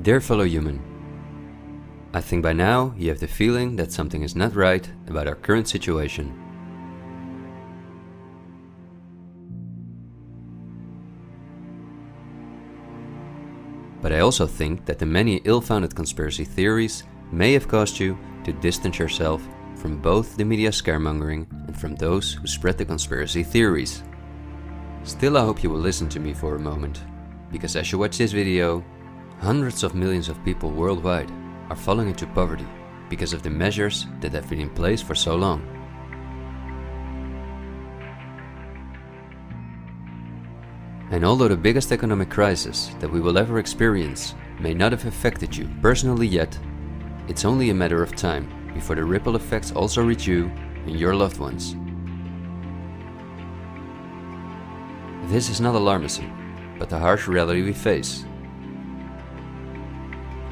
Dear fellow human, I think by now you have the feeling that something is not right about our current situation. But I also think that the many ill-founded conspiracy theories may have caused you to distance yourself from both the media scaremongering and from those who spread the conspiracy theories. Still, I hope you will listen to me for a moment, because as you watch this video, hundreds of millions of people worldwide are falling into poverty because of the measures that have been in place for so long. And although the biggest economic crisis that we will ever experience may not have affected you personally yet, it's only a matter of time before the ripple effects also reach you and your loved ones. This is not alarmism, but the harsh reality we face.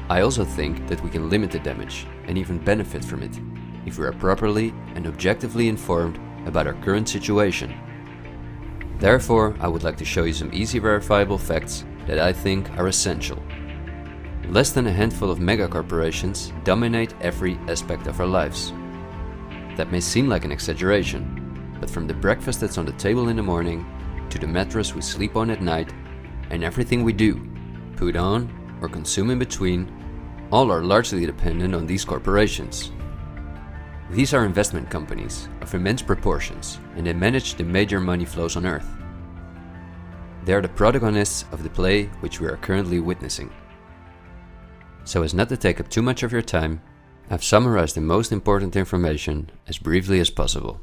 I also think that we can limit the damage and even benefit from it if we are properly and objectively informed about our current situation. Therefore, I would like to show you some easy verifiable facts that I think are essential. Less than a handful of mega corporations dominate every aspect of our lives. That may seem like an exaggeration, but from the breakfast that's on the table in the morning, to the mattress we sleep on at night, and everything we do, put on, or consume in between, all are largely dependent on these corporations. These are investment companies of immense proportions, and they manage the major money flows on Earth. They are the protagonists of the play which we are currently witnessing. So as not to take up too much of your time, I've summarized the most important information as briefly as possible.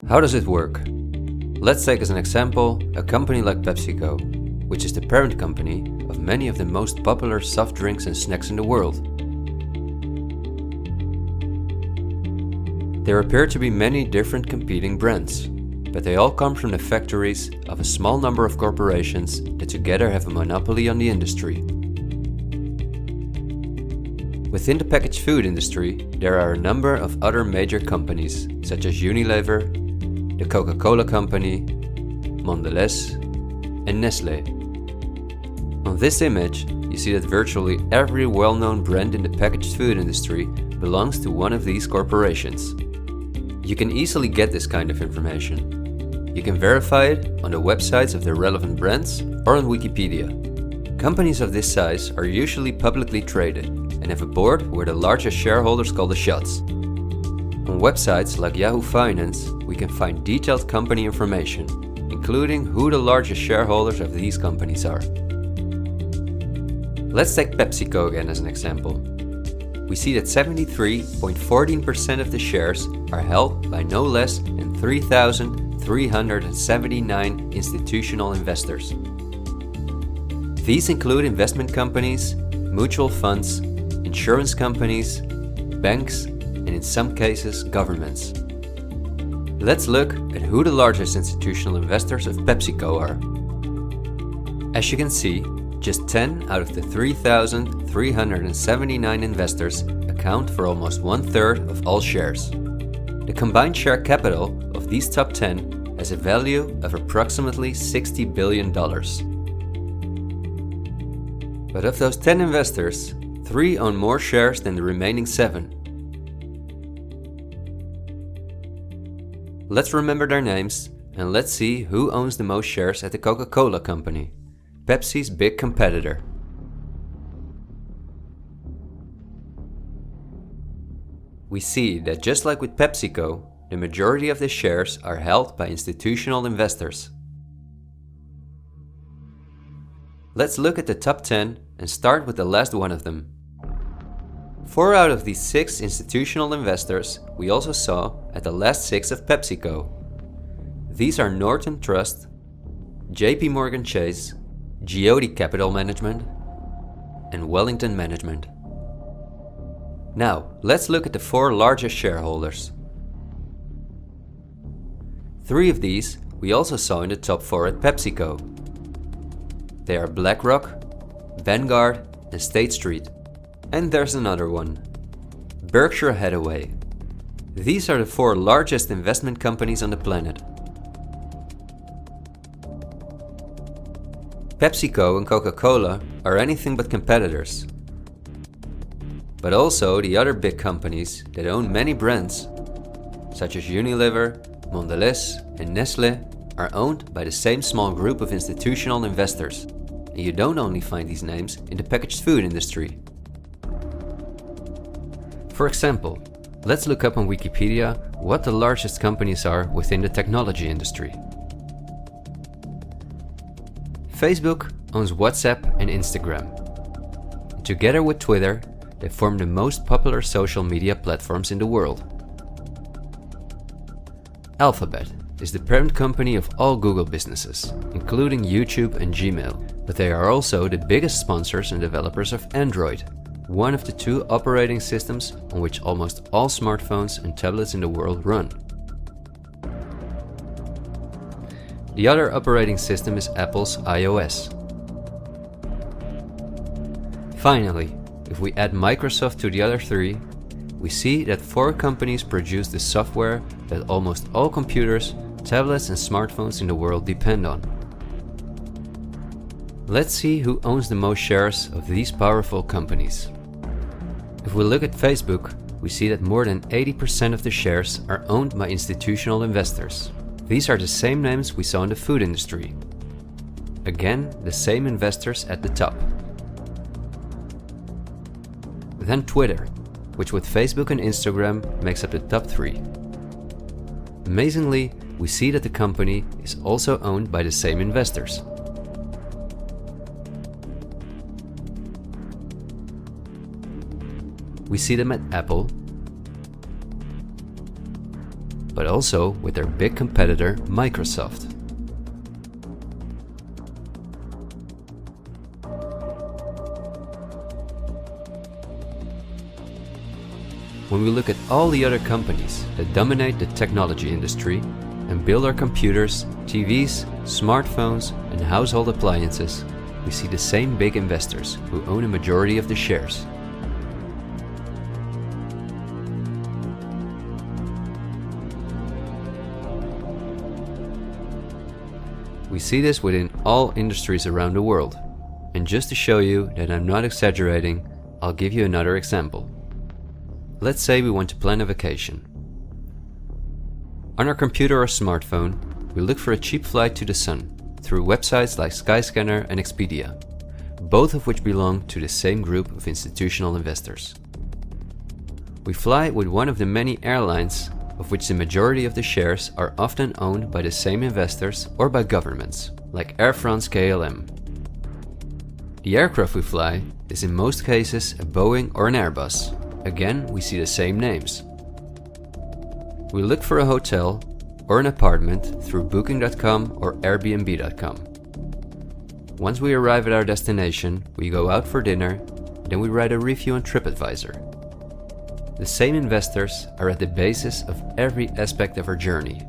How does it work? Let's take as an example a company like PepsiCo, which is the parent company of many of the most popular soft drinks and snacks in the world. There appear to be many different competing brands, but they all come from the factories of a small number of corporations that together have a monopoly on the industry. Within the packaged food industry, there are a number of other major companies such as Unilever, the Coca-Cola Company, Mondelez, and Nestlé. On this image, you see that virtually every well-known brand in the packaged food industry belongs to one of these corporations. You can easily get this kind of information. You can verify it on the websites of the relevant brands or on Wikipedia. Companies of this size are usually publicly traded and have a board where the largest shareholders call the shots. On websites like Yahoo Finance, we can find detailed company information, including who the largest shareholders of these companies are. Let's take PepsiCo again as an example. We see that 73.14% of the shares are held by no less than 3,379 institutional investors. These include investment companies, mutual funds, insurance companies, banks, and in some cases, governments. Let's look at who the largest institutional investors of PepsiCo are. As you can see, just 10 out of the 3,379 investors account for almost 1/3 of all shares. The combined share capital of these top 10 has a value of approximately $60 billion. But of those 10 investors, 3 own more shares than the remaining 7. Let's remember their names and let's see who owns the most shares at the Coca-Cola Company, Pepsi's big competitor. We see that just like with PepsiCo, the majority of the shares are held by institutional investors. Let's look at the top 10 and start with the last one of them. 4 out of these 6 institutional investors we also saw at the last 6 of PepsiCo. These are Norton Trust, JP Morgan Chase, Geode Capital Management, and Wellington Management. Now, let's look at the 4 largest shareholders. 3 of these we also saw in the top 4 at PepsiCo. They are BlackRock, Vanguard, and State Street. And there's another one, Berkshire Hathaway. These are the 4 largest investment companies on the planet. PepsiCo and Coca-Cola are anything but competitors. But also the other big companies that own many brands, such as Unilever, Mondelez and Nestlé, are owned by the same small group of institutional investors. And you don't only find these names in the packaged food industry. For example, let's look up on Wikipedia what the largest companies are within the technology industry. Facebook owns WhatsApp and Instagram. Together with Twitter, they form the most popular social media platforms in the world. Alphabet is the parent company of all Google businesses, including YouTube and Gmail, but they are also the biggest sponsors and developers of Android, one of the two operating systems on which almost all smartphones and tablets in the world run. The other operating system is Apple's iOS. Finally, if we add Microsoft to the other three, we see that 4 companies produce the software that almost all computers, tablets and smartphones in the world depend on. Let's see who owns the most shares of these powerful companies. If we look at Facebook, we see that more than 80% of the shares are owned by institutional investors. These are the same names we saw in the food industry. Again, the same investors at the top. Then Twitter, which with Facebook and Instagram makes up the top 3. Amazingly, we see that the company is also owned by the same investors. We see them at Apple, but also with their big competitor Microsoft. When we look at all the other companies that dominate the technology industry and build our computers, TVs, smartphones and household appliances, we see the same big investors who own a majority of the shares. We see this within all industries around the world. And just to show you that I'm not exaggerating, I'll give you another example. Let's say we want to plan a vacation. On our computer or smartphone, we look for a cheap flight to the sun through websites like Skyscanner and Expedia, both of which belong to the same group of institutional investors. We fly with one of the many airlines, of which the majority of the shares are often owned by the same investors or by governments, like Air France-KLM. The aircraft we fly is in most cases a Boeing or an Airbus. Again, we see the same names. We look for a hotel or an apartment through Booking.com or Airbnb.com. Once we arrive at our destination, we go out for dinner, then we write a review on TripAdvisor. The same investors are at the basis of every aspect of our journey,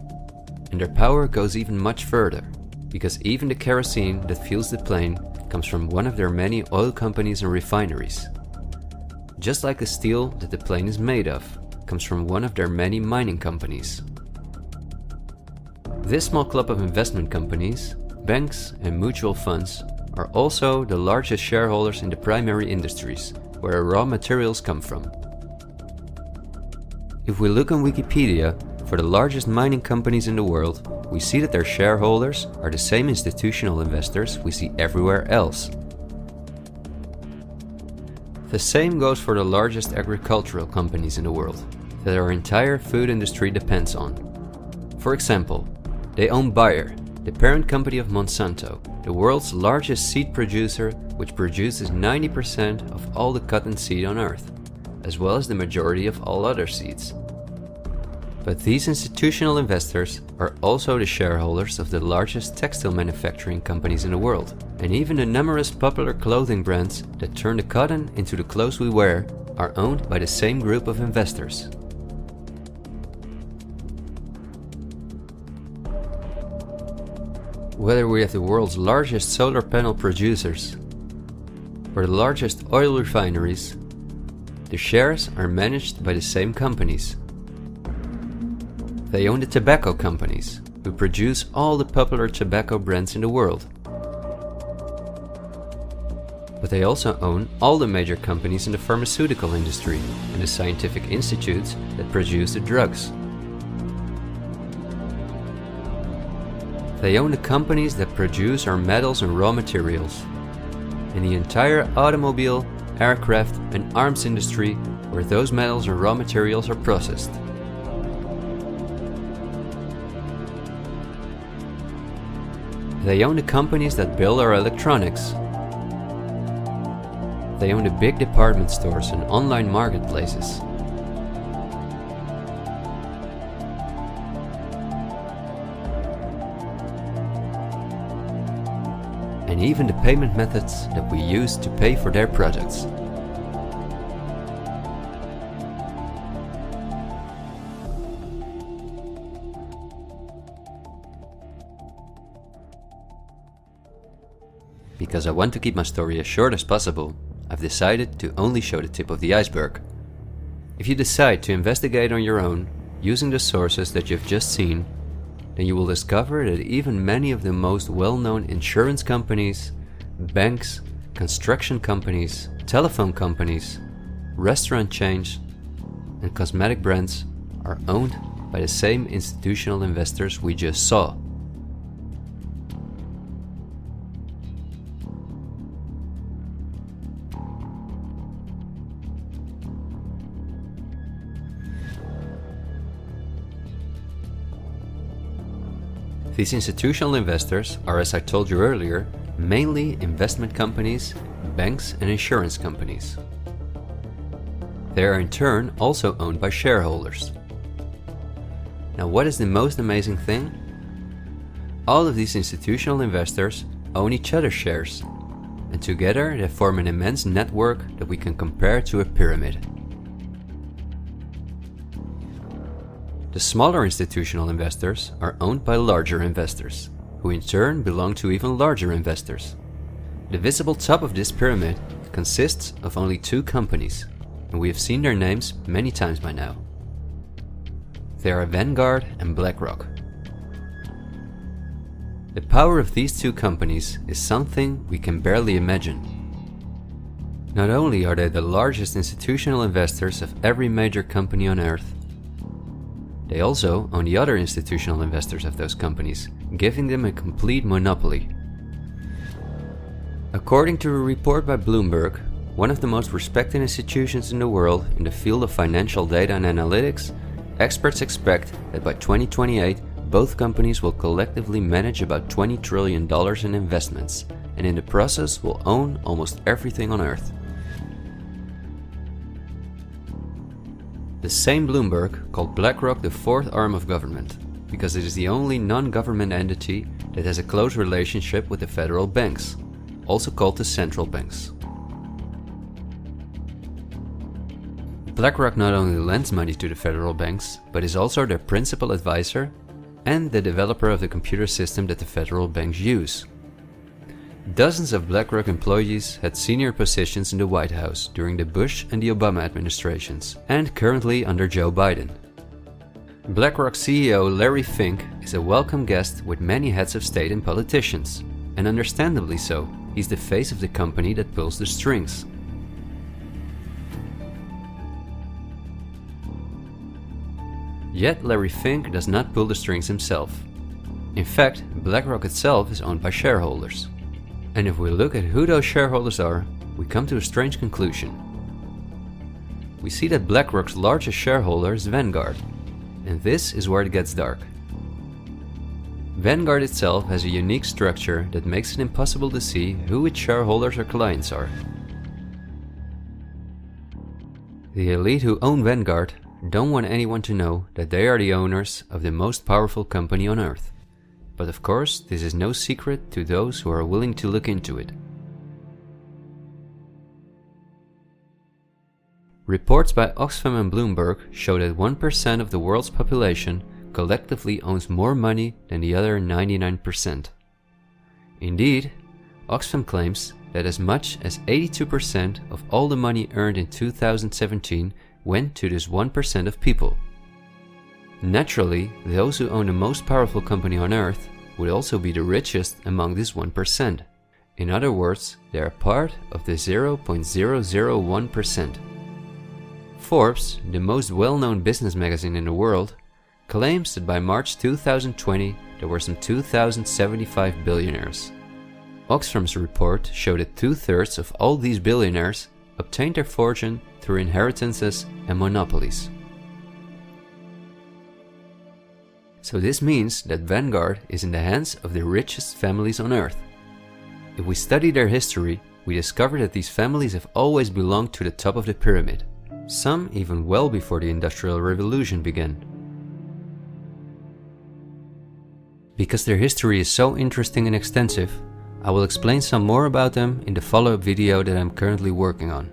and their power goes even much further, because even the kerosene that fuels the plane comes from one of their many oil companies and refineries. Just like the steel that the plane is made of comes from one of their many mining companies. This small club of investment companies, banks and mutual funds are also the largest shareholders in the primary industries, where raw materials come from. If we look on Wikipedia for the largest mining companies in the world, we see that their shareholders are the same institutional investors we see everywhere else. The same goes for the largest agricultural companies in the world, that our entire food industry depends on. For example, they own Bayer, the parent company of Monsanto, the world's largest seed producer, which produces 90% of all the cotton seed on Earth, as well as the majority of all other seeds. But these institutional investors are also the shareholders of the largest textile manufacturing companies in the world, and even the numerous popular clothing brands that turn the cotton into the clothes we wear are owned by the same group of investors. Whether we have the world's largest solar panel producers or the largest oil refineries, the shares are managed by the same companies. They own the tobacco companies, who produce all the popular tobacco brands in the world. But they also own all the major companies in the pharmaceutical industry and the scientific institutes that produce the drugs. They own the companies that produce our metals and raw materials, and the entire automobile, aircraft and arms industry where those metals and raw materials are processed. They own the companies that build our electronics. They own the big department stores and online marketplaces. And even the payment methods that we use to pay for their products. Because I want to keep my story as short as possible, I've decided to only show the tip of the iceberg. If you decide to investigate on your own, using the sources that you've just seen, then you will discover that even many of the most well-known insurance companies, banks, construction companies, telephone companies, restaurant chains, and cosmetic brands are owned by the same institutional investors we just saw. These institutional investors are, as I told you earlier, mainly investment companies, banks and insurance companies. They are in turn also owned by shareholders. Now, what is the most amazing thing? All of these institutional investors own each other's shares, and together they form an immense network that we can compare to a pyramid. The smaller institutional investors are owned by larger investors, who in turn belong to even larger investors. The visible top of this pyramid consists of only two companies, and we have seen their names many times by now. They are Vanguard and BlackRock. The power of these two companies is something we can barely imagine. Not only are they the largest institutional investors of every major company on Earth, they also own the other institutional investors of those companies, giving them a complete monopoly. According to a report by Bloomberg, one of the most respected institutions in the world in the field of financial data and analytics, experts expect that by 2028, both companies will collectively manage about $20 trillion in investments, and in the process will own almost everything on Earth. The same Bloomberg called BlackRock the fourth arm of government, because it is the only non-government entity that has a close relationship with the federal banks, also called the central banks. BlackRock not only lends money to the federal banks, but is also their principal advisor and the developer of the computer system that the federal banks use. Dozens of BlackRock employees had senior positions in the White House during the Bush and the Obama administrations, and currently under Joe Biden. BlackRock CEO Larry Fink is a welcome guest with many heads of state and politicians, and understandably so. He's the face of the company that pulls the strings. Yet Larry Fink does not pull the strings himself. In fact, BlackRock itself is owned by shareholders. And if we look at who those shareholders are, we come to a strange conclusion. We see that BlackRock's largest shareholder is Vanguard, and this is where it gets dark. Vanguard itself has a unique structure that makes it impossible to see who its shareholders or clients are. The elite who own Vanguard don't want anyone to know that they are the owners of the most powerful company on Earth. But of course, this is no secret to those who are willing to look into it. Reports by Oxfam and Bloomberg show that 1% of the world's population collectively owns more money than the other 99%. Indeed, Oxfam claims that as much as 82% of all the money earned in 2017 went to this 1% of people. Naturally, those who own the most powerful company on Earth would also be the richest among this 1%. In other words, they are part of the 0.001%. Forbes, the most well-known business magazine in the world, claims that by March 2020 there were some 2,075 billionaires. Oxfam's report showed that 2/3 of all these billionaires obtained their fortune through inheritances and monopolies. So this means that Vanguard is in the hands of the richest families on earth. If we study their history, we discover that these families have always belonged to the top of the pyramid, some even well before the Industrial Revolution began. Because their history is so interesting and extensive, I will explain some more about them in the follow-up video that I'm currently working on.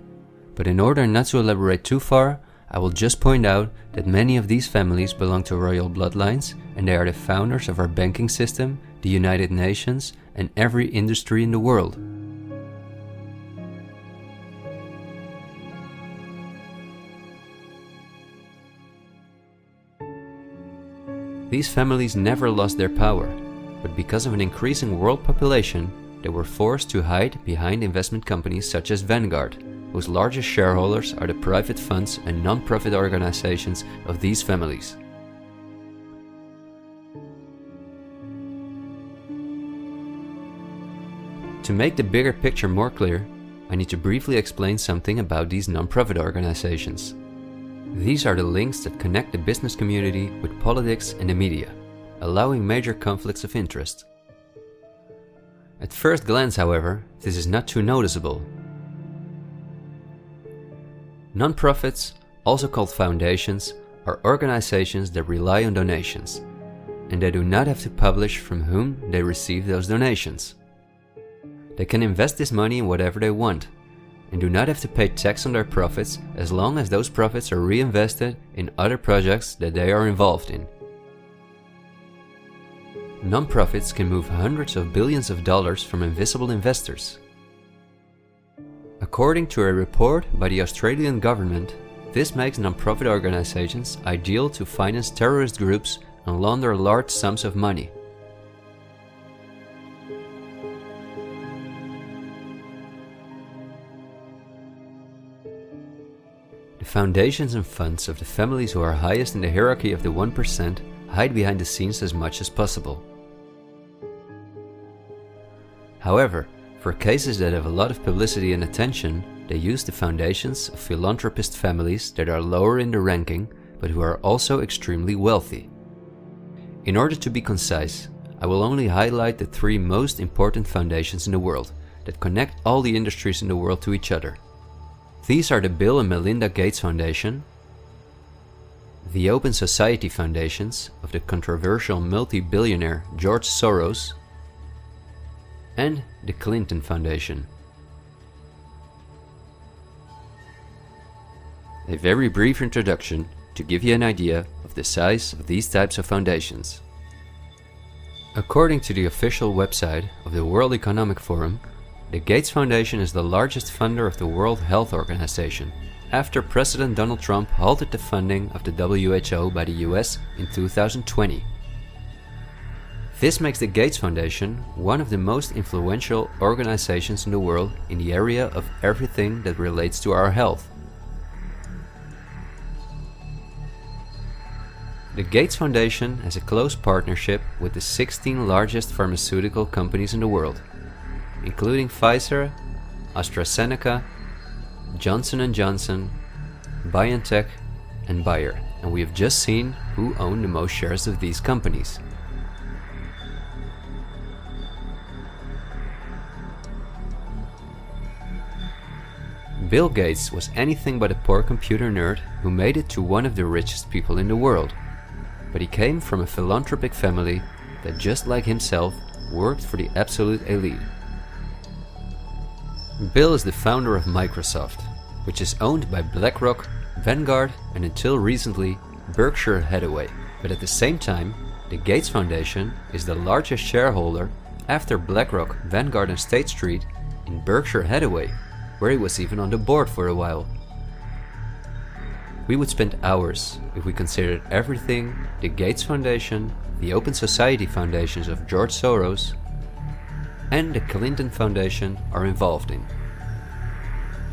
But in order not to elaborate too far, I will just point out that many of these families belong to royal bloodlines, and they are the founders of our banking system, the United Nations, and every industry in the world. These families never lost their power, but because of an increasing world population, they were forced to hide behind investment companies such as Vanguard, whose largest shareholders are the private funds and non-profit organizations of these families. To make the bigger picture more clear, I need to briefly explain something about these non-profit organizations. These are the links that connect the business community with politics and the media, allowing major conflicts of interest. At first glance, however, this is not too noticeable. Non-profits, also called foundations, are organizations that rely on donations, and they do not have to publish from whom they receive those donations. They can invest this money in whatever they want, and do not have to pay tax on their profits as long as those profits are reinvested in other projects that they are involved in. Non-profits can move hundreds of billions of dollars from invisible investors. According to a report by the Australian government, this makes non-profit organizations ideal to finance terrorist groups and launder large sums of money. The foundations and funds of the families who are highest in the hierarchy of the 1% hide behind the scenes as much as possible. However, for cases that have a lot of publicity and attention, they use the foundations of philanthropist families that are lower in the ranking, but who are also extremely wealthy. In order to be concise, I will only highlight the 3 most important foundations in the world that connect all the industries in the world to each other. These are the Bill and Melinda Gates Foundation, the Open Society Foundations of the controversial multi-billionaire George Soros, and the Clinton Foundation. A very brief introduction to give you an idea of the size of these types of foundations. According to the official website of the World Economic Forum, the Gates Foundation is the largest funder of the World Health Organization, after President Donald Trump halted the funding of the WHO by the US in 2020. This makes the Gates Foundation one of the most influential organizations in the world in the area of everything that relates to our health. The Gates Foundation has a close partnership with the 16 largest pharmaceutical companies in the world, including Pfizer, AstraZeneca, Johnson & Johnson, BioNTech, and Bayer, and we have just seen who own the most shares of these companies. Bill Gates was anything but a poor computer nerd who made it to one of the richest people in the world, but he came from a philanthropic family that, just like himself, worked for the absolute elite. Bill is the founder of Microsoft, which is owned by BlackRock, Vanguard, and until recently Berkshire Hathaway. But at the same time, the Gates Foundation is the largest shareholder after BlackRock, Vanguard, and State Street in Berkshire Hathaway, where he was even on the board for a while. We would spend hours if we considered everything the Gates Foundation, the Open Society Foundations of George Soros, and the Clinton Foundation are involved in.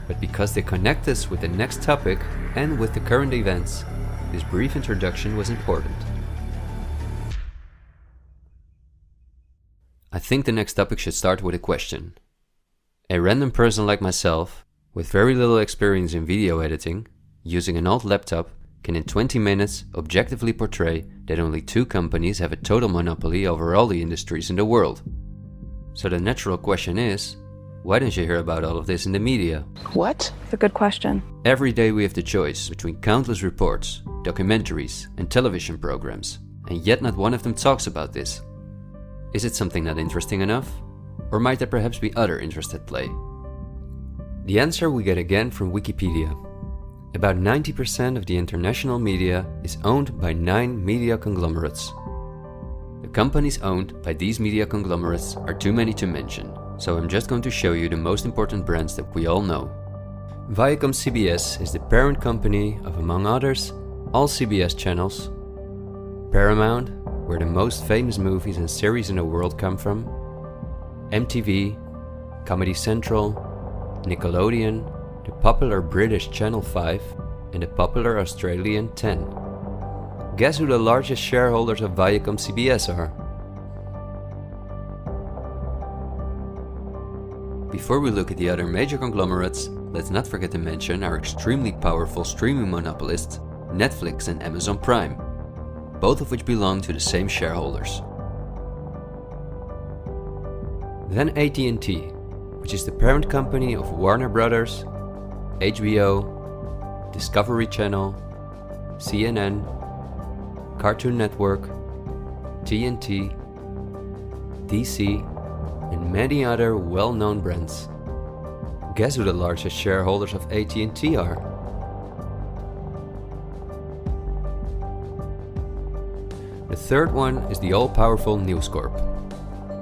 But because they connect us with the next topic and with the current events, this brief introduction was important. I think the next topic should start with a question. A random person like myself, with very little experience in video editing, using an old laptop, can in 20 minutes objectively portray that only 2 companies have a total monopoly over all the industries in the world. So the natural question is, why don't you hear about all of this in the media? What? It's a good question. Every day we have the choice between countless reports, documentaries, and television programs, and yet not one of them talks about this. Is it something not interesting enough? Or might there perhaps be other interests at play? The answer we get again from Wikipedia. About 90% of the international media is owned by 9 media conglomerates. The companies owned by these media conglomerates are too many to mention, so I'm just going to show you the most important brands that we all know. Viacom CBS is the parent company of, among others, all CBS channels, Paramount, where the most famous movies and series in the world come from, MTV, Comedy Central, Nickelodeon, the popular British Channel 5, and the popular Australian 10. Guess who the largest shareholders of Viacom CBS are? Before we look at the other major conglomerates, let's not forget to mention our extremely powerful streaming monopolists, Netflix and Amazon Prime, both of which belong to the same shareholders. Then AT&T, which is the parent company of Warner Brothers, HBO, Discovery Channel, CNN, Cartoon Network, TNT, DC, and many other well-known brands. Guess who the largest shareholders of AT&T are? The third one is the all-powerful News Corp.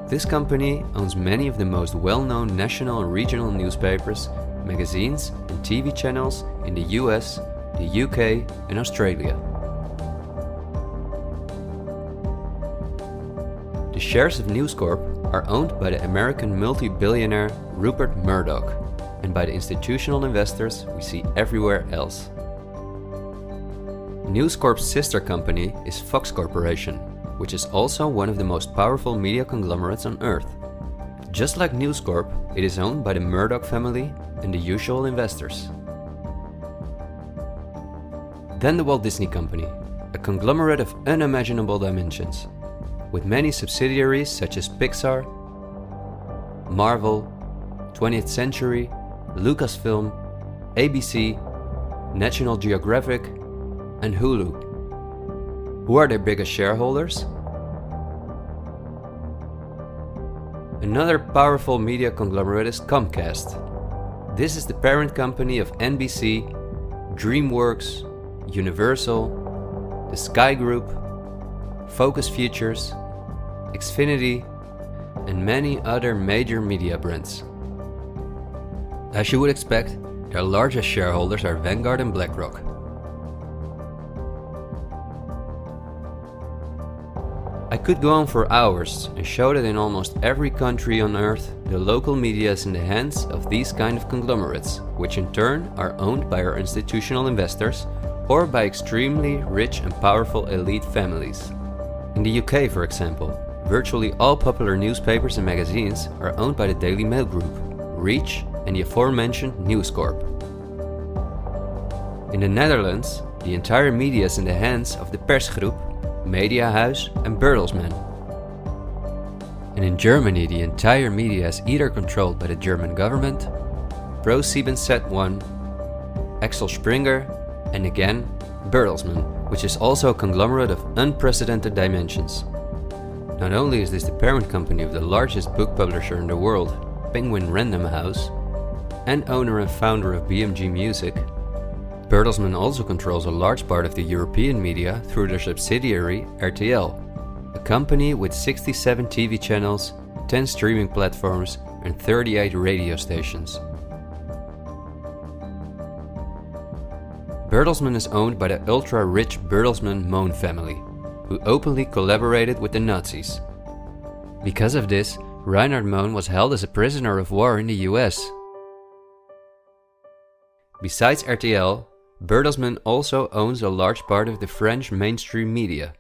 This company owns many of the most well-known national and regional newspapers, magazines, and TV channels in the US, the UK, and Australia. The shares of News Corp are owned by the American multi-billionaire Rupert Murdoch and by the institutional investors we see everywhere else. News Corp's sister company is Fox Corporation, which is also one of the most powerful media conglomerates on Earth. Just like News Corp, it is owned by the Murdoch family and the usual investors. Then the Walt Disney Company, a conglomerate of unimaginable dimensions, with many subsidiaries such as Pixar, Marvel, 20th Century, Lucasfilm, ABC, National Geographic, and Hulu. Who are their biggest shareholders? Another powerful media conglomerate is Comcast. This is the parent company of NBC, DreamWorks, Universal, the Sky Group, Focus Features, Xfinity, and many other major media brands. As you would expect, their largest shareholders are Vanguard and BlackRock. I could go on for hours and show that in almost every country on Earth, the local media is in the hands of these kind of conglomerates, which in turn are owned by our institutional investors or by extremely rich and powerful elite families. In the UK, for example, virtually all popular newspapers and magazines are owned by the Daily Mail Group, Reach, and the aforementioned News Corp. In the Netherlands, the entire media is in the hands of the Persgroep, Mediahuis, and Bertelsmann. And in Germany, the entire media is either controlled by the German government, ProSiebenSat.1, Axel Springer, and again, Bertelsmann, which is also a conglomerate of unprecedented dimensions. Not only is this the parent company of the largest book publisher in the world, Penguin Random House, and owner and founder of BMG Music, Bertelsmann also controls a large part of the European media through their subsidiary RTL, a company with 67 TV channels, 10 streaming platforms, and 38 radio stations. Bertelsmann is owned by the ultra-rich Bertelsmann-Mohn family, who openly collaborated with the Nazis. Because of this, Reinhard Mohn was held as a prisoner of war in the US. Besides RTL, Bertelsmann also owns a large part of the French mainstream media.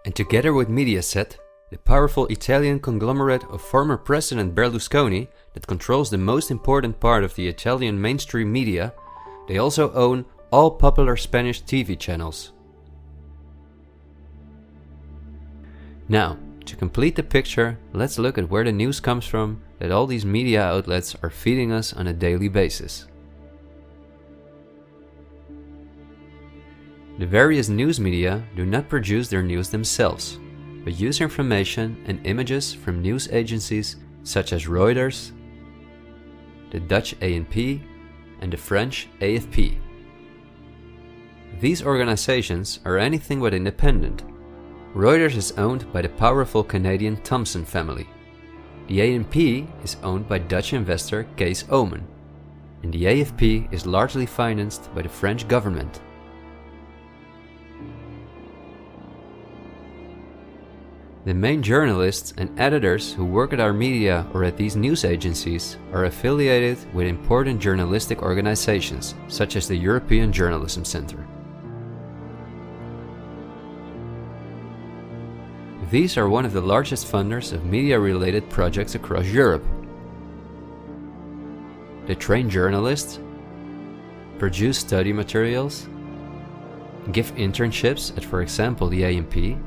And together with Mediaset, the powerful Italian conglomerate of former President Berlusconi that controls the most important part of the Italian mainstream media, they also own all popular Spanish TV channels. Now, to complete the picture, let's look at where the news comes from that all these media outlets are feeding us on a daily basis. The various news media do not produce their news themselves, but use information and images from news agencies such as Reuters, the Dutch ANP, and the French AFP. These organizations are anything but independent. Reuters is owned by the powerful Canadian Thomson family. The ANP is owned by Dutch investor Kees Omen, and the AFP is largely financed by the French government. The main journalists and editors who work at our media or at these news agencies are affiliated with important journalistic organizations, such as the European Journalism Centre. These are one of the largest funders of media-related projects across Europe. They train journalists, produce study materials, give internships at, for example, the ANP,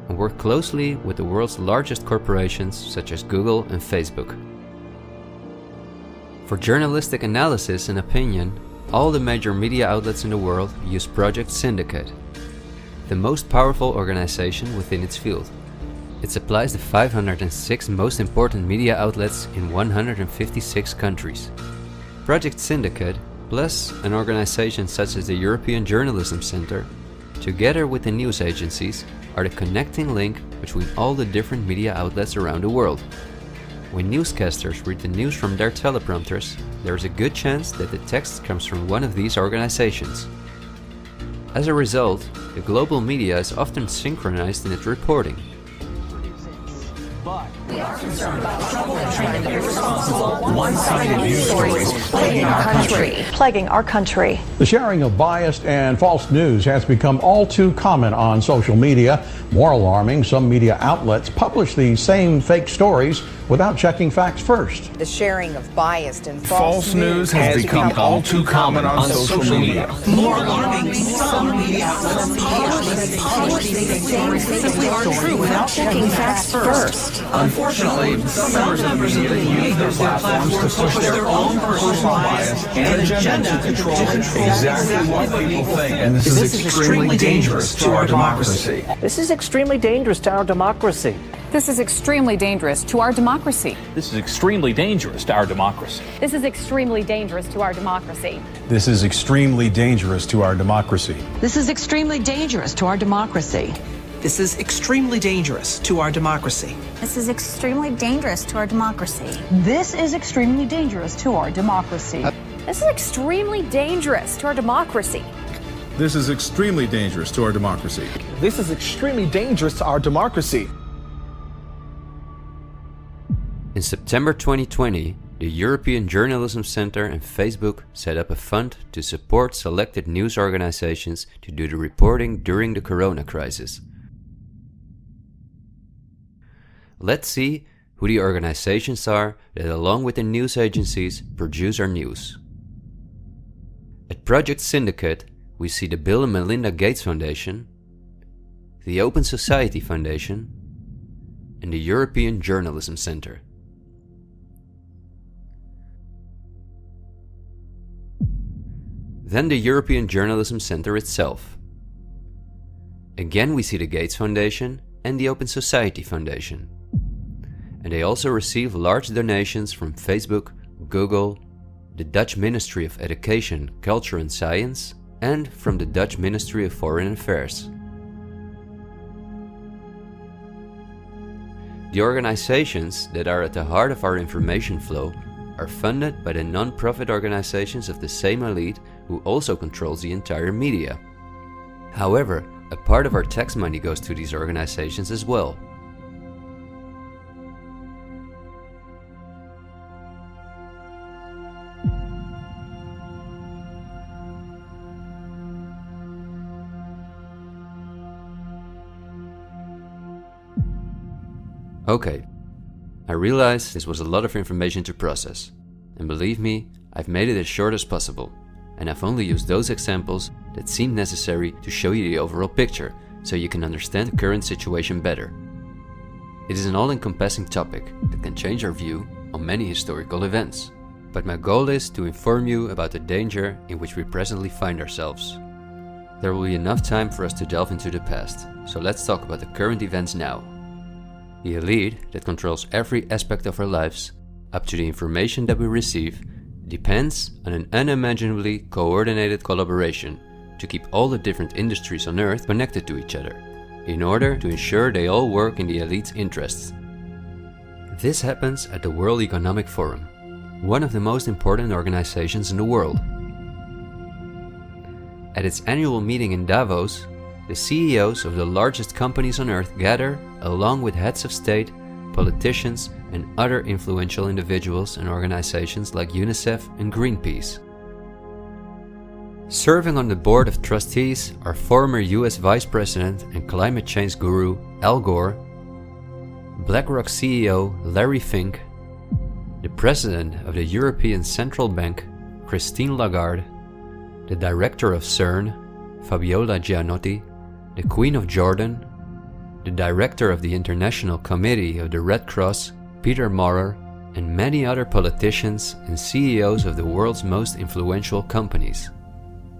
and work closely with the world's largest corporations such as Google and Facebook. For journalistic analysis and opinion, all the major media outlets in the world use Project Syndicate, the most powerful organization within its field. It supplies the 506 most important media outlets in 156 countries. Project Syndicate, plus an organization such as the European Journalism Centre, together with the news agencies, are the connecting link between all the different media outlets around the world. When newscasters read the news from their teleprompters, there is a good chance that the text comes from one of these organizations. As a result, the global media is often synchronized in its reporting. We are concerned about trouble and trend of irresponsible, one-sided news stories plaguing our country. The sharing of biased and false news has become all too common on social media. More alarming, some media outlets publish these same fake stories without checking facts first. The sharing of biased and false news has become all too common on social media. More alarming, some media outlets publish these stories simply aren't true without checking facts first. Unfortunately, some members of the media use their platforms to push their own personal bias and agenda to control exactly what people think. And this is extremely dangerous to our democracy. This is extremely dangerous to our democracy. This is extremely dangerous to our democracy. This is extremely dangerous to our democracy. This is extremely dangerous to our democracy. This is extremely dangerous to our democracy. This is extremely dangerous to our democracy. This is extremely dangerous to our democracy. This is extremely dangerous to our democracy. This is extremely dangerous to our democracy. This is extremely dangerous to our democracy. This is extremely dangerous to our democracy. This is extremely dangerous to our democracy. In September 2020, the European Journalism Centre and Facebook set up a fund to support selected news organizations to do the reporting during the corona crisis. Let's see who the organizations are that, along with the news agencies, produce our news. At Project Syndicate, we see the Bill and Melinda Gates Foundation, the Open Society Foundation, and the European Journalism Centre. Then the European Journalism Centre itself. Again we see the Gates Foundation and the Open Society Foundation. And they also receive large donations from Facebook, Google, the Dutch Ministry of Education, Culture and Science, and from the Dutch Ministry of Foreign Affairs. The organizations that are at the heart of our information flow are funded by the non-profit organizations of the same elite who also controls the entire media. However, a part of our tax money goes to these organizations as well. Okay, I realize this was a lot of information to process, and believe me, I've made it as short as possible, and I've only used those examples that seem necessary to show you the overall picture, so you can understand the current situation better. It is an all-encompassing topic that can change our view on many historical events, but my goal is to inform you about the danger in which we presently find ourselves. There will be enough time for us to delve into the past, so let's talk about the current events now. The elite that controls every aspect of our lives, up to the information that we receive, depends on an unimaginably coordinated collaboration to keep all the different industries on Earth connected to each other, in order to ensure they all work in the elite's interests. This happens at the World Economic Forum, one of the most important organizations in the world. At its annual meeting in Davos, the CEOs of the largest companies on Earth gather along with heads of state, politicians, and other influential individuals and organizations like UNICEF and Greenpeace. Serving on the board of trustees are former US Vice President and climate change guru Al Gore, BlackRock CEO Larry Fink, the President of the European Central Bank Christine Lagarde, the Director of CERN Fabiola Gianotti, the Queen of Jordan, the Director of the International Committee of the Red Cross Peter Maurer, and many other politicians and CEOs of the world's most influential companies.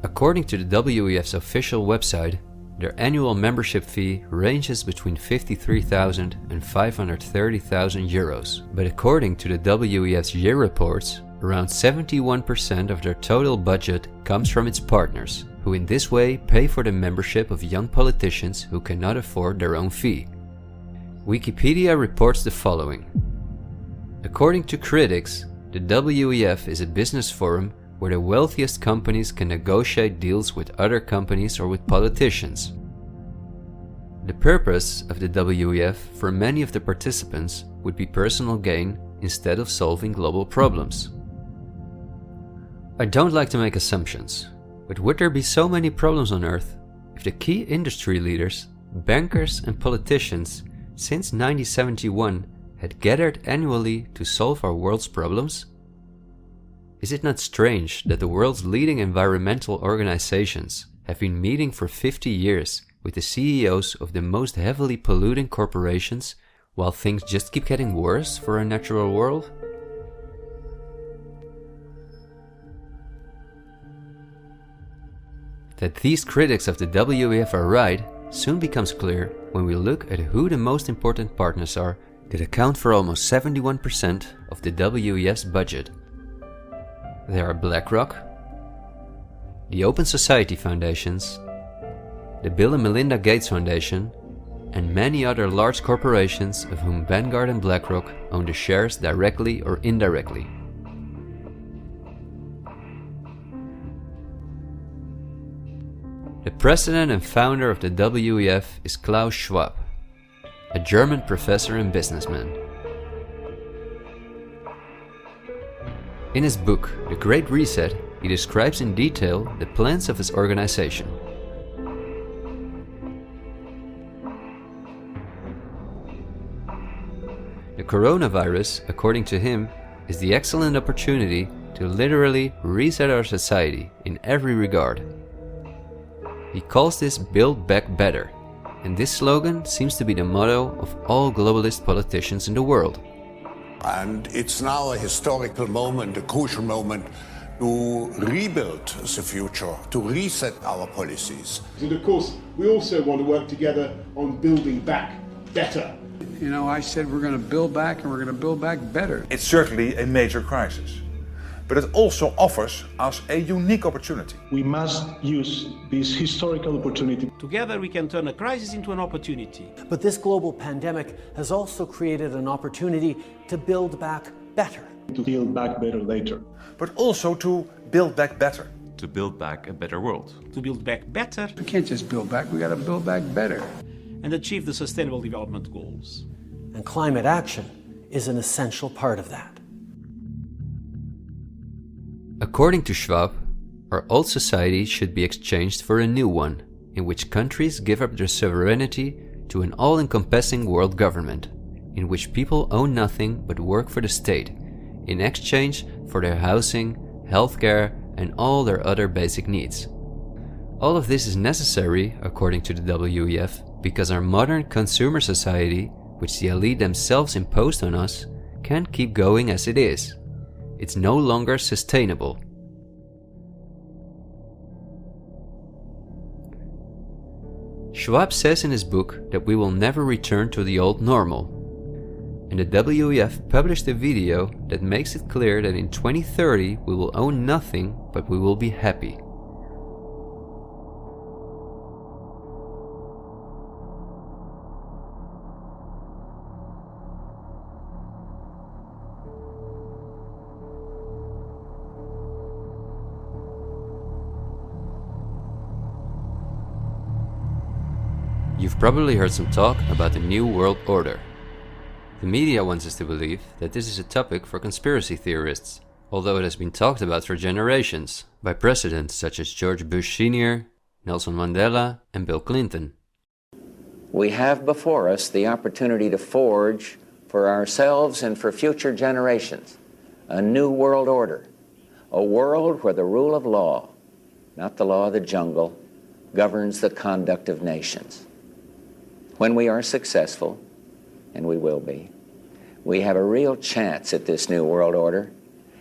According to the WEF's official website, their annual membership fee ranges between 53,000 and 530,000 euros. But according to the WEF's year reports, around 71% of their total budget comes from its partners, who in this way pay for the membership of young politicians who cannot afford their own fee. Wikipedia reports the following. According to critics, the WEF is a business forum where the wealthiest companies can negotiate deals with other companies or with politicians. The purpose of the WEF for many of the participants would be personal gain instead of solving global problems. I don't like to make assumptions, but would there be so many problems on Earth if the key industry leaders, bankers and politicians since 1971 had gathered annually to solve our world's problems? Is it not strange that the world's leading environmental organizations have been meeting for 50 years with the CEOs of the most heavily polluting corporations while things just keep getting worse for our natural world? That these critics of the WEF are right soon becomes clear when we look at who the most important partners are that account for almost 71% of the WEF's budget. There are BlackRock, the Open Society Foundations, the Bill and Melinda Gates Foundation, and many other large corporations of whom Vanguard and BlackRock own the shares directly or indirectly. The president and founder of the WEF is Klaus Schwab, a German professor and businessman. In his book, The Great Reset, he describes in detail the plans of his organization. The coronavirus, according to him, is the excellent opportunity to literally reset our society in every regard. He calls this Build Back Better, and this slogan seems to be the motto of all globalist politicians in the world. And it's now a historical moment, a crucial moment, to rebuild the future, to reset our policies. And of course, we also want to work together on building back better. You know, I said we're going to build back and we're going to build back better. It's certainly a major crisis, but it also offers us a unique opportunity. We must use this historical opportunity. Together we can turn a crisis into an opportunity. But this global pandemic has also created an opportunity to build back better. To build back better later. But also to build back better. To build back a better world. To build back better. We can't just build back, we got to build back better. And achieve the Sustainable Development Goals. And climate action is an essential part of that. According to Schwab, our old society should be exchanged for a new one, in which countries give up their sovereignty to an all-encompassing world government, in which people own nothing but work for the state, in exchange for their housing, healthcare, and all their other basic needs. All of this is necessary, according to the WEF, because our modern consumer society, which the elite themselves imposed on us, can't keep going as it is. It's no longer sustainable. Schwab says in his book that we will never return to the old normal. And the WEF published a video that makes it clear that in 2030 we will own nothing, but we will be happy. You've probably heard some talk about the New World Order. The media wants us to believe that this is a topic for conspiracy theorists, although it has been talked about for generations by presidents such as George Bush Sr., Nelson Mandela, and Bill Clinton. We have before us the opportunity to forge for ourselves and for future generations a new world order, a world where the rule of law, not the law of the jungle, governs the conduct of nations. When we are successful, and we will be, we have a real chance at this new world order,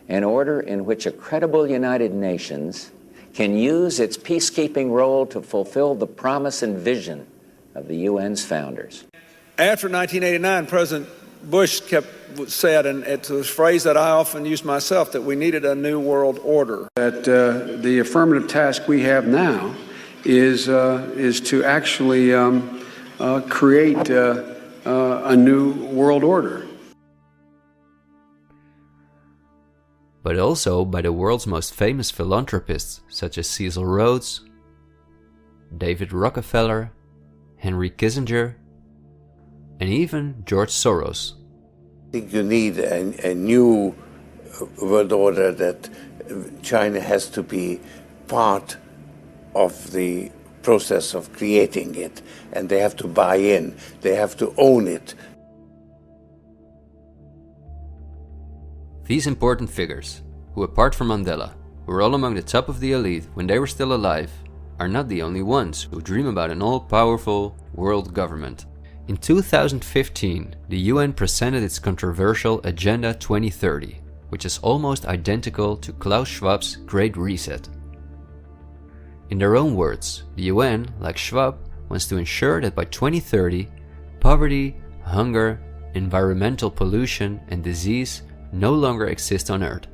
an order in which a credible United Nations can use its peacekeeping role to fulfill the promise and vision of the UN's founders. After 1989, President Bush said, and it's a phrase that I often use myself, that we needed a new world order. That the affirmative task we have now is to actually create a new world order. But also by the world's most famous philanthropists such as Cecil Rhodes, David Rockefeller, Henry Kissinger, and even George Soros. I think you need a new world order, that China has to be part of the process of creating it, and they have to buy in, they have to own it. These important figures, who apart from Mandela, were all among the top of the elite when they were still alive, are not the only ones who dream about an all-powerful world government. In 2015, the UN presented its controversial Agenda 2030, which is almost identical to Klaus Schwab's Great Reset. In their own words, the UN, like Schwab, wants to ensure that by 2030, poverty, hunger, environmental pollution, and disease no longer exist on Earth.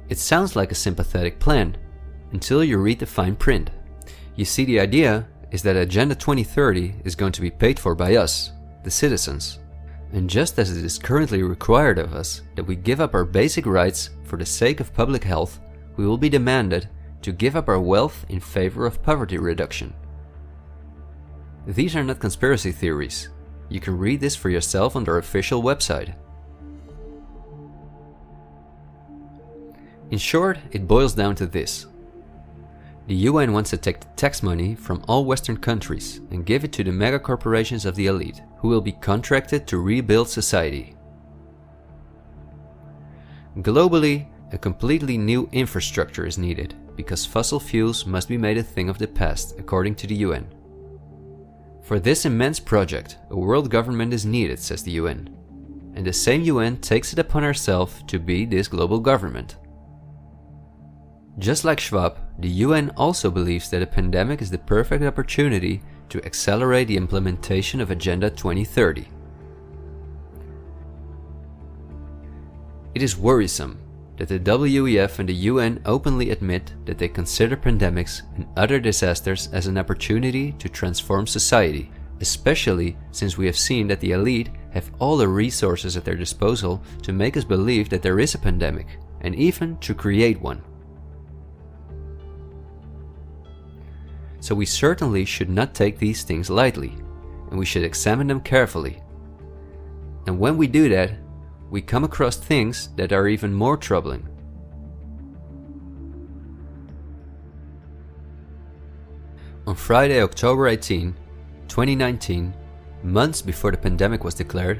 It sounds like a sympathetic plan, until you read the fine print. You see, the idea is that Agenda 2030 is going to be paid for by us, the citizens. And just as it is currently required of us that we give up our basic rights for the sake of public health, we will be demanded to give up our wealth in favor of poverty reduction. These are not conspiracy theories. You can read this for yourself on their official website. In short, it boils down to this. The UN wants to take the tax money from all Western countries and give it to the mega corporations of the elite, who will be contracted to rebuild society. Globally, a completely new infrastructure is needed, because fossil fuels must be made a thing of the past, according to the UN. For this immense project, a world government is needed, says the UN. And the same UN takes it upon herself to be this global government. Just like Schwab, the UN also believes that a pandemic is the perfect opportunity to accelerate the implementation of Agenda 2030. It is worrisome that the WEF and the UN openly admit that they consider pandemics and other disasters as an opportunity to transform society, especially since we have seen that the elite have all the resources at their disposal to make us believe that there is a pandemic, and even to create one. So we certainly should not take these things lightly, and we should examine them carefully. And when we do that, we come across things that are even more troubling. On Friday, October 18, 2019, months before the pandemic was declared,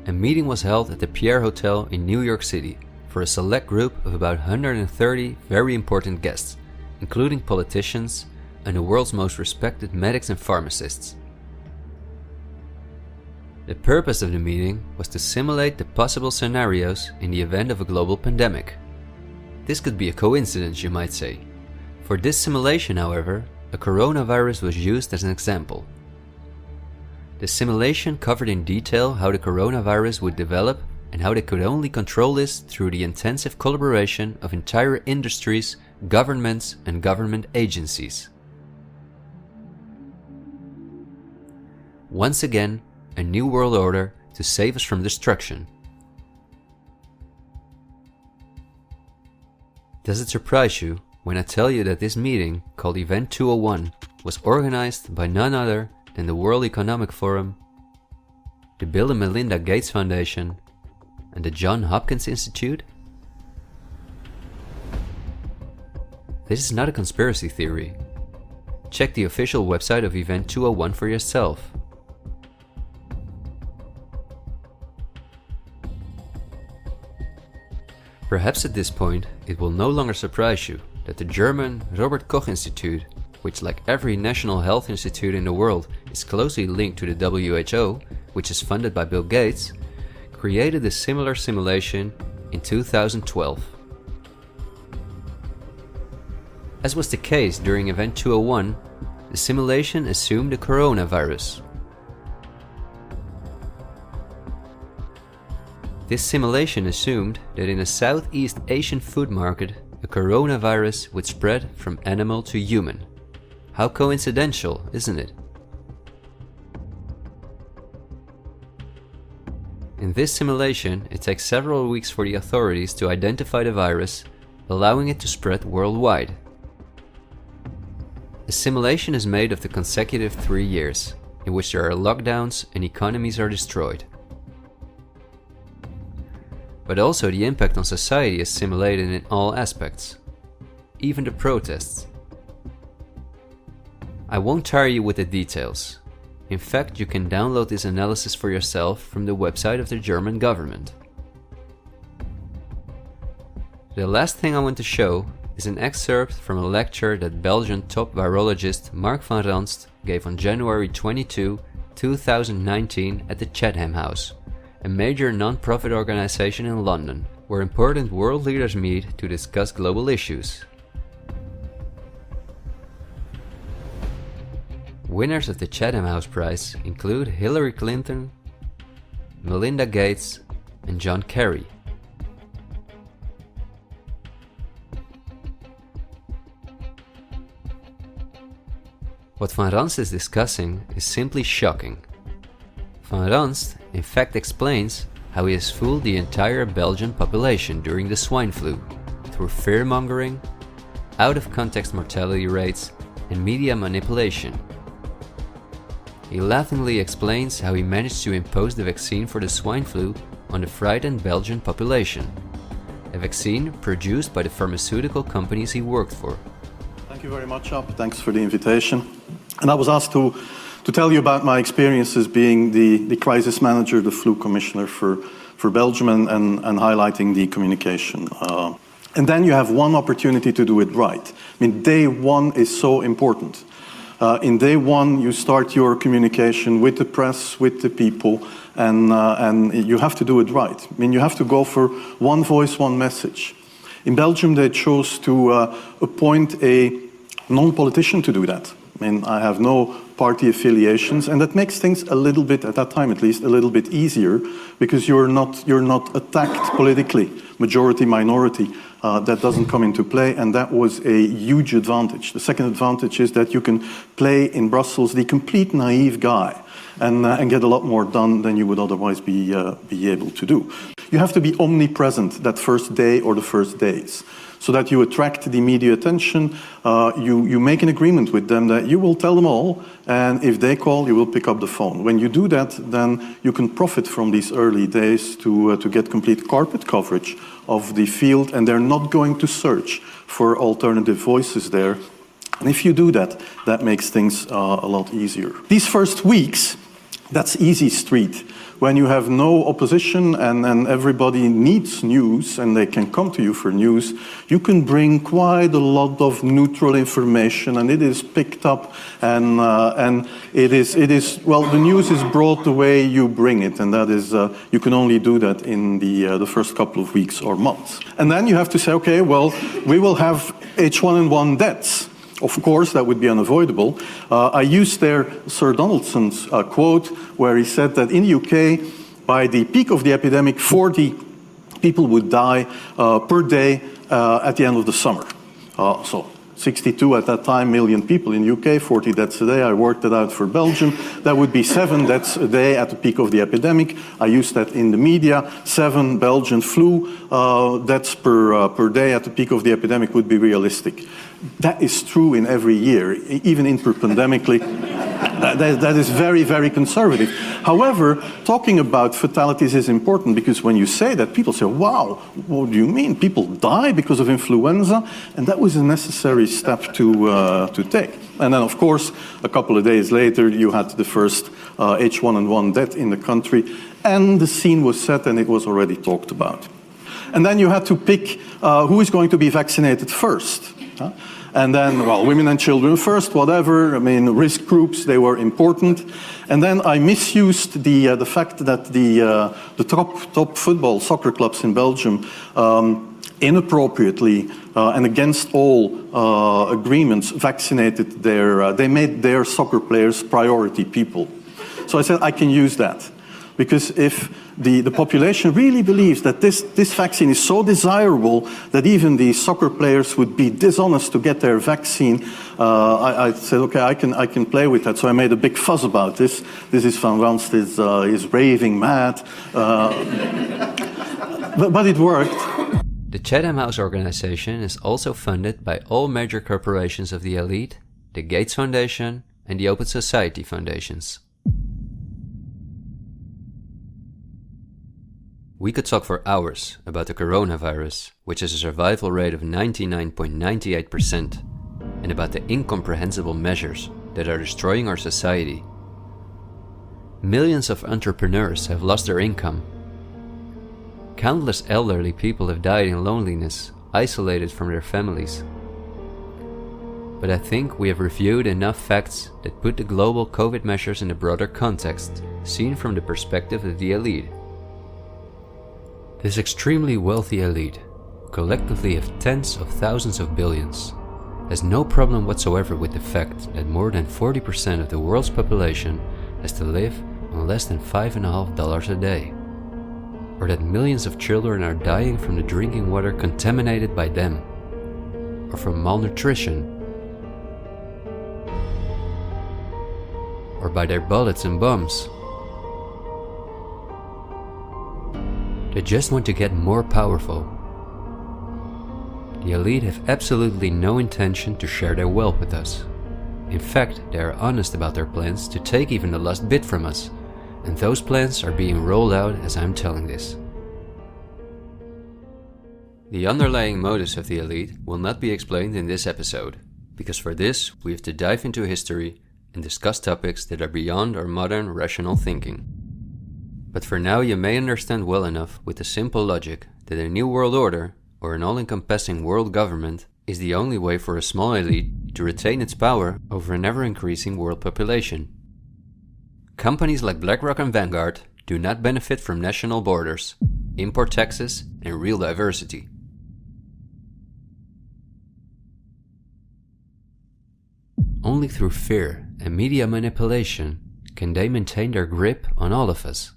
a meeting was held at the Pierre Hotel in New York City for a select group of about 130 very important guests, including politicians and the world's most respected medics and pharmacists. The purpose of the meeting was to simulate the possible scenarios in the event of a global pandemic. This could be a coincidence, you might say. For this simulation, however, a coronavirus was used as an example. The simulation covered in detail how the coronavirus would develop and how they could only control this through the intensive collaboration of entire industries, governments, and government agencies. Once again, a new world order to save us from destruction. Does it surprise you when I tell you that this meeting, called Event 201, was organized by none other than the World Economic Forum, the Bill and Melinda Gates Foundation, and the Johns Hopkins Institute? This is not a conspiracy theory. Check the official website of Event 201 for yourself. Perhaps at this point, it will no longer surprise you that the German Robert Koch Institute, which like every national health institute in the world is closely linked to the WHO, which is funded by Bill Gates, created a similar simulation in 2012. As was the case during Event 201, the simulation assumed the coronavirus. This simulation assumed that in a Southeast Asian food market, a coronavirus would spread from animal to human. How coincidental, isn't it? In this simulation, it takes several weeks for the authorities to identify the virus, allowing it to spread worldwide. The simulation is made of the consecutive 3 years, in which there are lockdowns and economies are destroyed. But also the impact on society is simulated in all aspects, even the protests. I won't tire you with the details. In fact, you can download this analysis for yourself from the website of the German government. The last thing I want to show is an excerpt from a lecture that Belgian top virologist Mark van Ranst gave on January 22, 2019 at the Chatham House, a major non-profit organization in London, where important world leaders meet to discuss global issues. Winners of the Chatham House Prize include Hillary Clinton, Melinda Gates, and John Kerry. What Van Ranst is discussing is simply shocking. Van Ranst in fact explains how he has fooled the entire Belgian population during the swine flu through fear-mongering, out-of-context mortality rates, and media manipulation. He laughingly explains how he managed to impose the vaccine for the swine flu on the frightened Belgian population, a vaccine produced by the pharmaceutical companies he worked for. Thank you very much, Ab. Thanks for the invitation. And I was asked to tell you about my experiences being the crisis manager, the flu commissioner for Belgium, and highlighting the communication. And then you have one opportunity to do it right. I mean, day one is so important. In day one, you start your communication with the press, with the people, and you have to do it right. I mean, you have to go for one voice, one message. In Belgium, they chose to appoint a non-politician to do that. I mean, I have no party affiliations, and that makes things a little bit, at that time at least, a little bit easier, because you're not attacked politically, majority, minority. That doesn't come into play, and that was a huge advantage. The second advantage is that you can play in Brussels the complete naive guy and get a lot more done than you would otherwise be able to do. You have to be omnipresent that first day or the first days, so that you attract the media attention. You make an agreement with them that you will tell them all, and if they call, you will pick up the phone. When you do that, then you can profit from these early days to get complete carpet coverage of the field, and they're not going to search for alternative voices there. And if you do that, that makes things a lot easier. These first weeks, That's easy street. When you have no opposition and everybody needs news and they can come to you for news, you can bring quite a lot of neutral information, and it is picked up, and it is well, the news is brought the way you bring it, and that is you can only do that in the first couple of weeks or months. And then you have to say, okay, well, we will have H1N1 deaths. Of course, that would be unavoidable. I used there Sir Donaldson's quote, where he said that in the UK, by the peak of the epidemic, 40 people would die per day at the end of the summer. So 62 at that time million people in the UK, 40 deaths a day. I worked it out for Belgium. That would be 7 deaths a day at the peak of the epidemic. I used that in the media. 7 Belgian flu deaths per day at the peak of the epidemic would be realistic. That is true in every year, even interpandemically. That is very, very conservative. However, talking about fatalities is important, because when you say that, people say, wow, what do you mean? People die because of influenza? And that was a necessary step to take. And then, of course, a couple of days later, you had the first H1N1 death in the country, and the scene was set and it was already talked about. And then you had to pick who is going to be vaccinated first. And then, well, women and children first, whatever. I mean, risk groups, they were important. And then I misused the fact that the top football soccer clubs in Belgium inappropriately and against all agreements vaccinated they made their soccer players priority people. So I said I can use that. Because if the population really believes that this vaccine is so desirable that even the soccer players would be dishonest to get their vaccine, I said, okay, I can play with that. So I made a big fuss about this. This is Van Ranst is raving mad. But it worked. The Chatham House organization is also funded by all major corporations of the elite, the Gates Foundation and the Open Society Foundations. We could talk for hours about the coronavirus, which has a survival rate of 99.98%, and about the incomprehensible measures that are destroying our society. Millions of entrepreneurs have lost their income. Countless elderly people have died in loneliness, isolated from their families. But I think we have reviewed enough facts that put the global COVID measures in a broader context, seen from the perspective of the elite. This extremely wealthy elite, collectively of tens of thousands of billions, has no problem whatsoever with the fact that more than 40% of the world's population has to live on less than $5.50 a day, or that millions of children are dying from the drinking water contaminated by them, or from malnutrition, or by their bullets and bombs. They just want to get more powerful. The elite have absolutely no intention to share their wealth with us. In fact, they are honest about their plans to take even the last bit from us, and those plans are being rolled out as I'm telling this. The underlying motives of the elite will not be explained in this episode, because for this we have to dive into history and discuss topics that are beyond our modern rational thinking. But for now you may understand well enough with the simple logic that a new world order, or an all-encompassing world government, is the only way for a small elite to retain its power over an ever-increasing world population. Companies like BlackRock and Vanguard do not benefit from national borders, import taxes, and real diversity. Only through fear and media manipulation can they maintain their grip on all of us.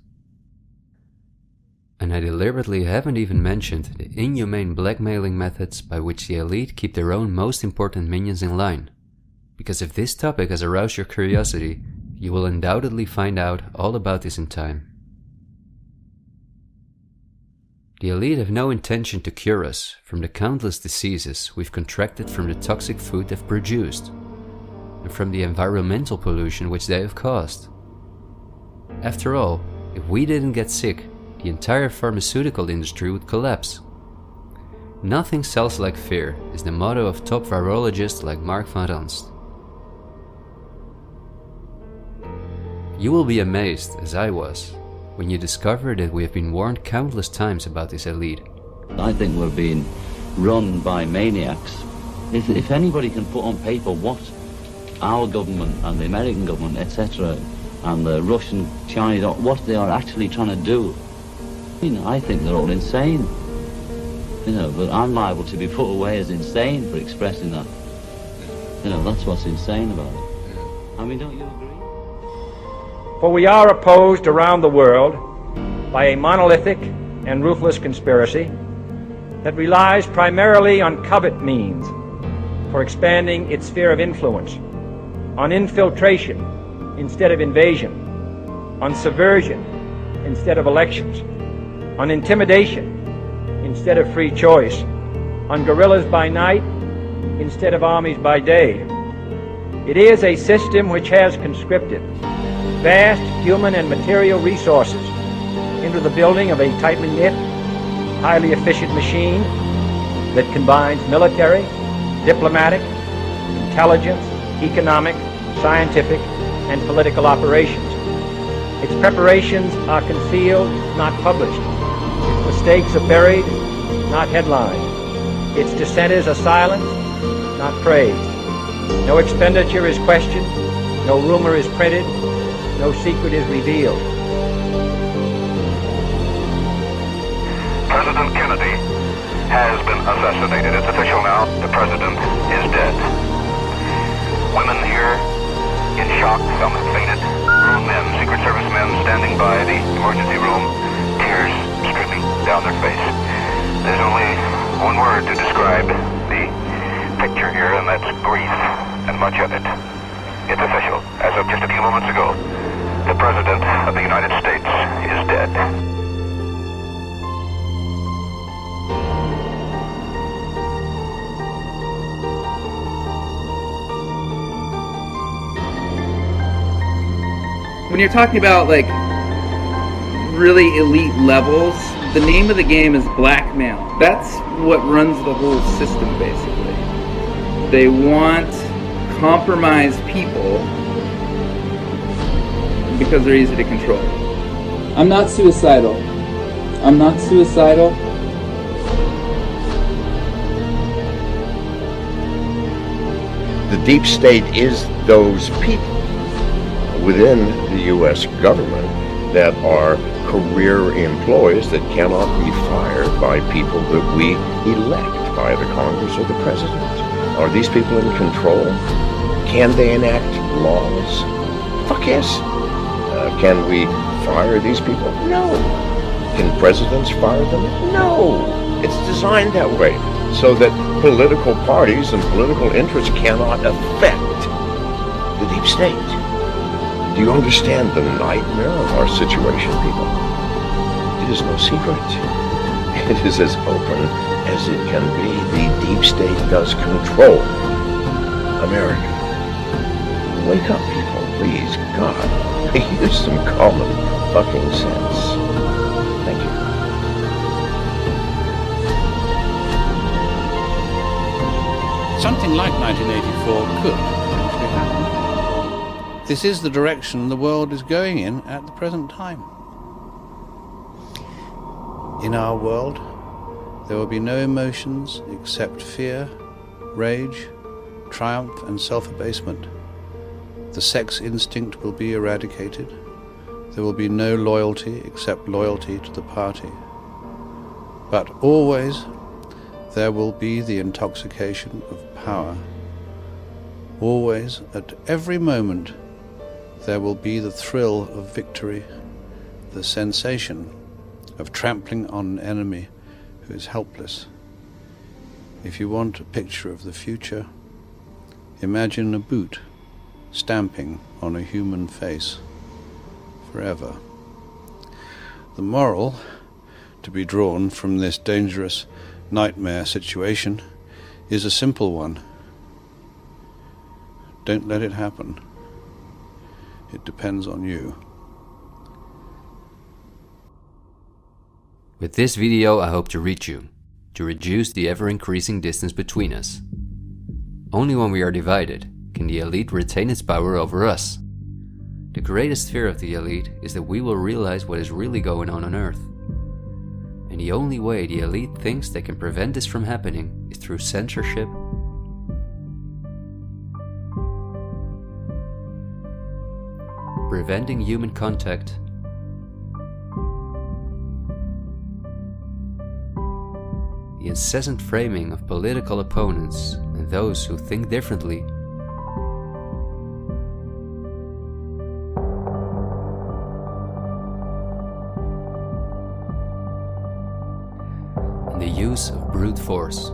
And I deliberately haven't even mentioned the inhumane blackmailing methods by which the elite keep their own most important minions in line. Because if this topic has aroused your curiosity, you will undoubtedly find out all about this in time. The elite have no intention to cure us from the countless diseases we've contracted from the toxic food they've produced, and from the environmental pollution which they have caused. After all, if we didn't get sick, the entire pharmaceutical industry would collapse. Nothing sells like fear is the motto of top virologists like Mark van Ranst. You will be amazed, as I was, when you discover that we have been warned countless times about this elite. I think we're being run by maniacs. If anybody can put on paper what our government and the American government, etc., and the Russian, Chinese, what they are actually trying to do, I think they're all insane. But I'm liable to be put away as insane for expressing that. That's what's insane about it. I mean, don't you agree? For we are opposed around the world by a monolithic and ruthless conspiracy that relies primarily on covert means for expanding its sphere of influence, on infiltration instead of invasion, on subversion instead of elections, on intimidation instead of free choice, on guerrillas by night instead of armies by day. It is a system which has conscripted vast human and material resources into the building of a tightly knit, highly efficient machine that combines military, diplomatic, intelligence, economic, scientific, and political operations. Its preparations are concealed, not published. Its mistakes are buried, not headlined. Its dissenters are silenced, not praised. No expenditure is questioned, no rumor is printed, no secret is revealed. President Kennedy has been assassinated. It's official now. The president is dead. Women here in shock, some have fainted. Grown men, Secret Service men standing by the emergency room, tears streaming down their face. There's only one word to describe the picture here, and that's grief, and much of it. It's official. As of just a few moments ago, the President of the United States is dead. When you're talking about like really elite levels, the name of the game is blackmail. That's what runs the whole system, basically. They want compromised people because they're easy to control. I'm not suicidal. I'm not suicidal. The deep state is those people within the U.S. government that are career employees that cannot be fired by people that we elect, by the Congress or the President. Are these people in control? Can they enact laws? Fuck yes. Can we fire these people? No. Can presidents fire them? No. It's designed that way so that political parties and political interests cannot affect the deep state. Do you understand the nightmare of our situation, people? It is no secret. It is as open as it can be. The deep state does control America. Wake up, people, please. God. Use some common fucking sense. Thank you. Something like 1984 could actually happen. This is the direction the world is going in at the present time. In our world, there will be no emotions except fear, rage, triumph, and self-abasement. The sex instinct will be eradicated. There will be no loyalty except loyalty to the party. But always there will be the intoxication of power. Always, at every moment, there will be the thrill of victory, the sensation of trampling on an enemy who is helpless. If you want a picture of the future, imagine a boot stamping on a human face forever. The moral to be drawn from this dangerous nightmare situation is a simple one. Don't let it happen. It depends on you. With this video, I hope to reach you, to reduce the ever-increasing distance between us. Only when we are divided can the elite retain its power over us. The greatest fear of the elite is that we will realize what is really going on Earth. And the only way the elite thinks they can prevent this from happening is through censorship, preventing human contact, the incessant framing of political opponents and those who think differently, and the use of brute force.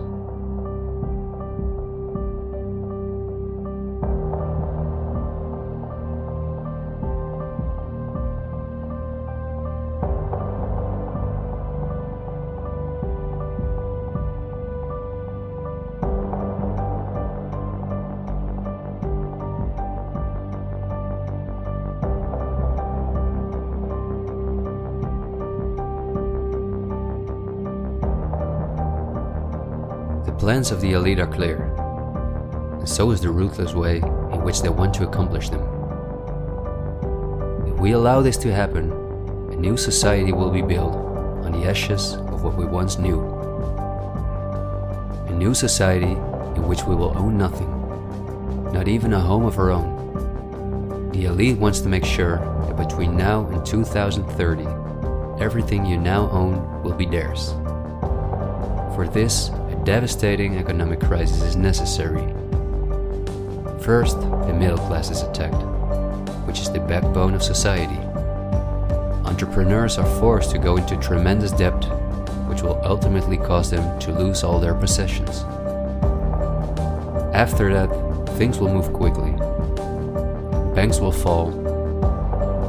The plans of the elite are clear, and so is the ruthless way in which they want to accomplish them. If we allow this to happen, a new society will be built on the ashes of what we once knew. A new society in which we will own nothing, not even a home of our own. The elite wants to make sure that between now and 2030, everything you now own will be theirs. For this, devastating economic crisis is necessary. First, the middle class is attacked, which is the backbone of society. Entrepreneurs are forced to go into tremendous debt, which will ultimately cause them to lose all their possessions. After that, things will move quickly. Banks will fall,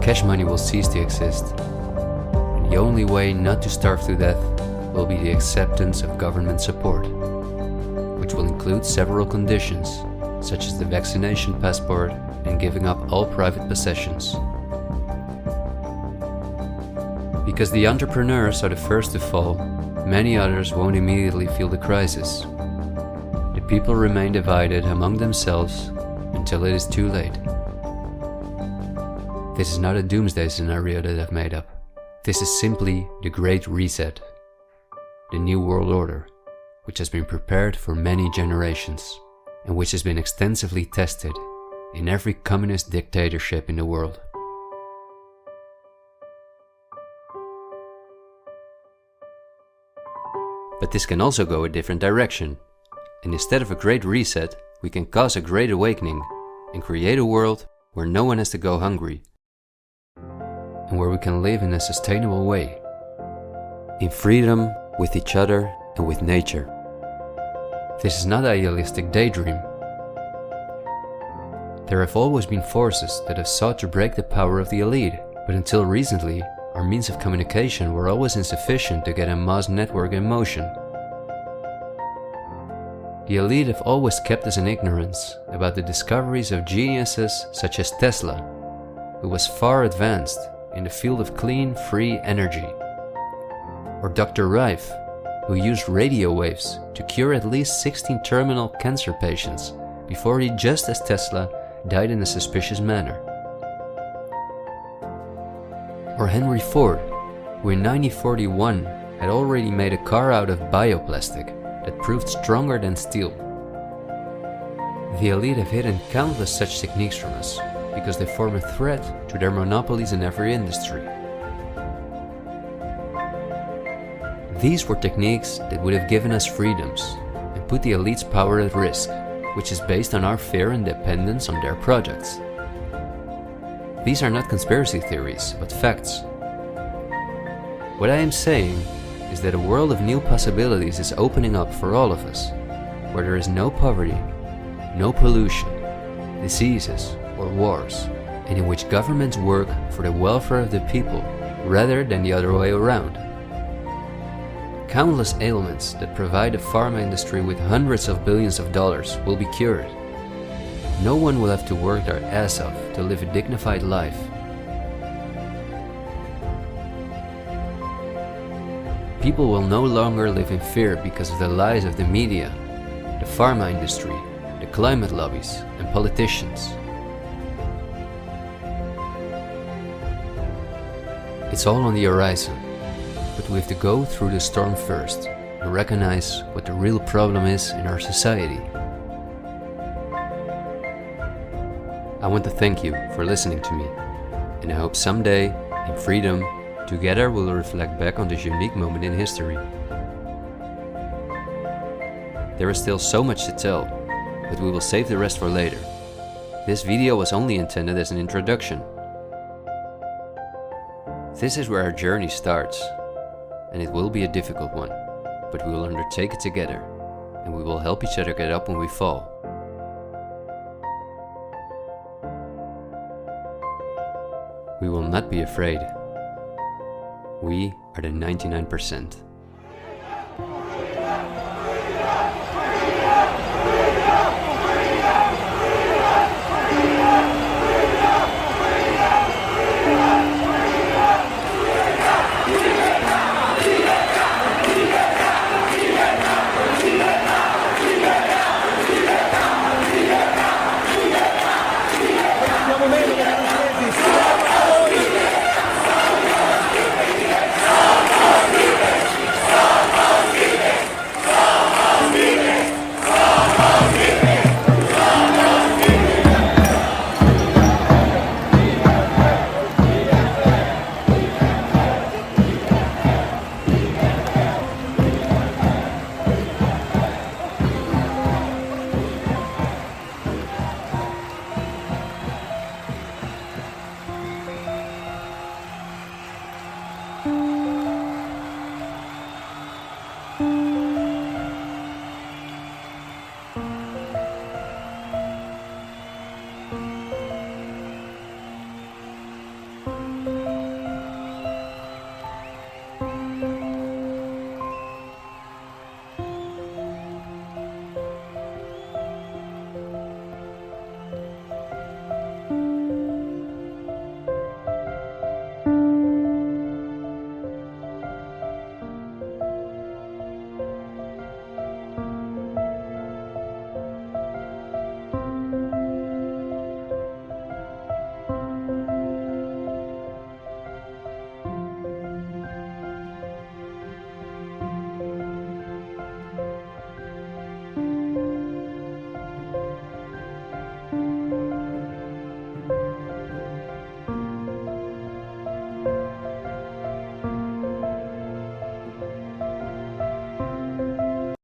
cash money will cease to exist, and the only way not to starve to death will be the acceptance of government support, which will include several conditions, such as the vaccination passport and giving up all private possessions. Because the entrepreneurs are the first to fall, many others won't immediately feel the crisis. The people remain divided among themselves until it is too late. This is not a doomsday scenario that I've made up. This is simply the Great Reset. The New World Order, which has been prepared for many generations, and which has been extensively tested in every communist dictatorship in the world. But this can also go a different direction, and instead of a great reset, we can cause a great awakening and create a world where no one has to go hungry, and where we can live in a sustainable way, in freedom, with each other and with nature. This is not an idealistic daydream. There have always been forces that have sought to break the power of the elite, but until recently, our means of communication were always insufficient to get a mass network in motion. The elite have always kept us in ignorance about the discoveries of geniuses such as Tesla, who was far advanced in the field of clean, free energy. Or Dr. Rife, who used radio waves to cure at least 16 terminal cancer patients before he, just as Tesla, died in a suspicious manner. Or Henry Ford, who in 1941 had already made a car out of bioplastic that proved stronger than steel. The elite have hidden countless such techniques from us because they form a threat to their monopolies in every industry. These were techniques that would have given us freedoms and put the elite's power at risk, which is based on our fear and dependence on their projects. These are not conspiracy theories, but facts. What I am saying is that a world of new possibilities is opening up for all of us, where there is no poverty, no pollution, diseases, or wars, and in which governments work for the welfare of the people rather than the other way around. Countless ailments that provide the pharma industry with hundreds of billions of dollars will be cured. No one will have to work their ass off to live a dignified life. People will no longer live in fear because of the lies of the media, the pharma industry, the climate lobbies, and politicians. It's all on the horizon, but we have to go through the storm first and recognize what the real problem is in our society. I want to thank you for listening to me, and I hope someday, in freedom, together we'll reflect back on this unique moment in history. There is still so much to tell, but we will save the rest for later. This video was only intended as an introduction. This is where our journey starts, and it will be a difficult one, but we will undertake it together, and we will help each other get up when we fall. We will not be afraid. We are the 99%.